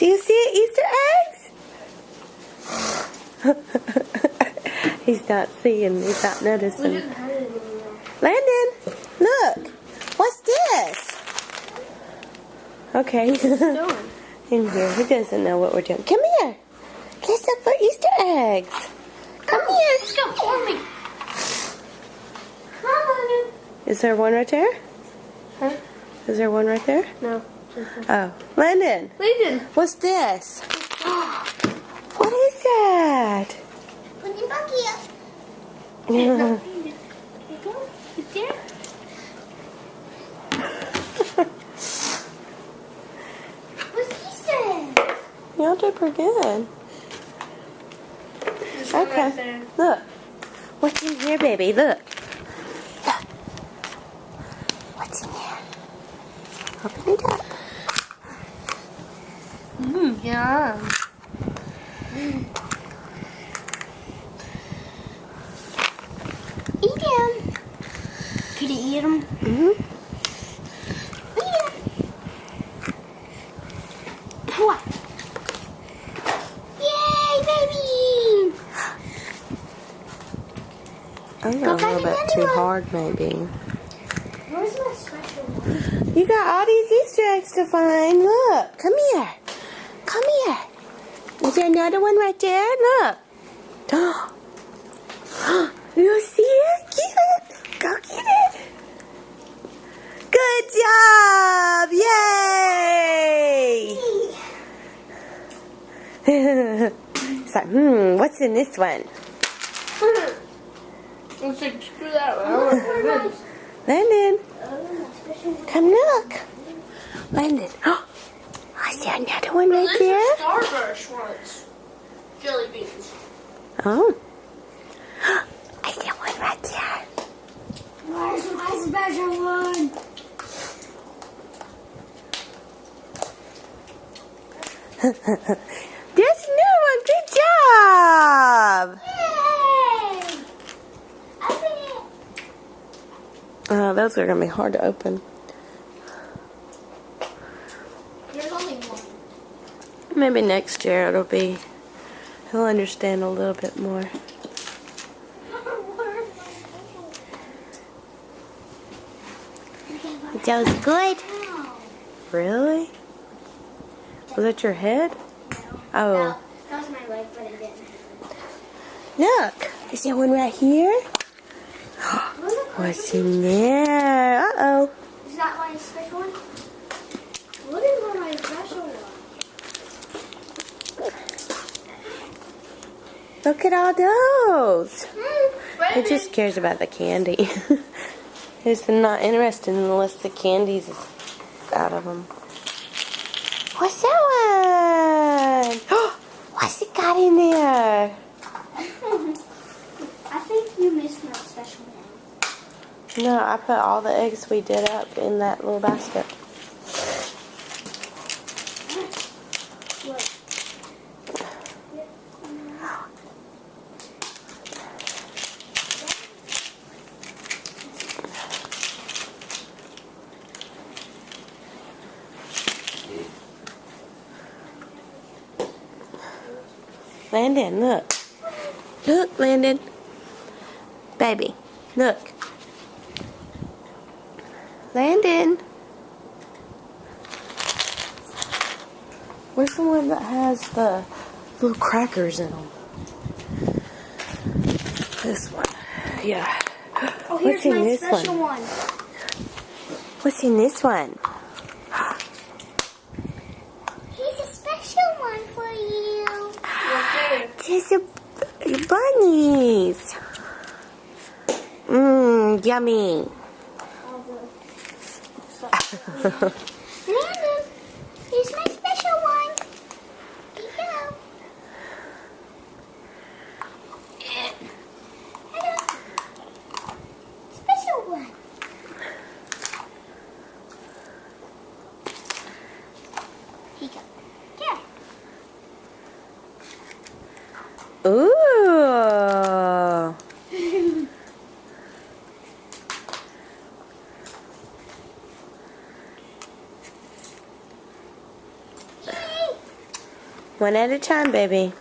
Do you see Easter eggs? He's not seeing. He's not noticing. Landon, look. What's this? Okay. In here. He doesn't know what we're doing. Come here. Let's look for Easter eggs. Come here. Let's go for me. Come on. Is there one right there? Huh? Is there one right there? No. Oh. Landon. Landon. What's this? What is that? Put the bucket up. It's there. What's Easter? Y'all did pretty good. There's one Okay. right there. Look. What's in here, baby? Look. Look. What's in here? Open it up. Yum. Eat them. Could you eat them? Mm-hmm. Eat them. What? Yay, baby! I think Go a little find bit another too one. hard, maybe. Where's my special one? You got all these Easter eggs to find. Look. Come here. Come here. Is there another one right there? Look. You see it? Get it. Go get it. Good job. Yay. It's like, what's in this one? Let's like, screw that one. Landon, come look. Landon. I see another one right there. Starburst ones. Jelly beans. Oh. I see one right there. Where's my special one? There's another one. Good job. Yay! Open it. Those are going to be hard to open. There's only one. Maybe next year he'll understand a little bit more. That was good. Really? Was that your head? Oh. That was my leg, but it didn't. Look. Is there one right here? What's in there? Uh-oh. Is that my special one? What is my special one? Look at all those. He just cares about the candy. He's not interested unless the candy's out of him. What's that one? What's it got in there? I think you missed my special one. No, I put all the eggs we did up in that little basket. What? Landon, look. Look, Landon. Baby, look. Landon. Where's the one that has the little crackers in them? This one. Yeah. Oh, What's here's in my this special one? one. What's in this one? Here's a special one for you. There's a bunnies. Yummy. Landon, here's my special one. Here you go. Hello. Special one. Here you go. There. Ooh. One at a time, baby.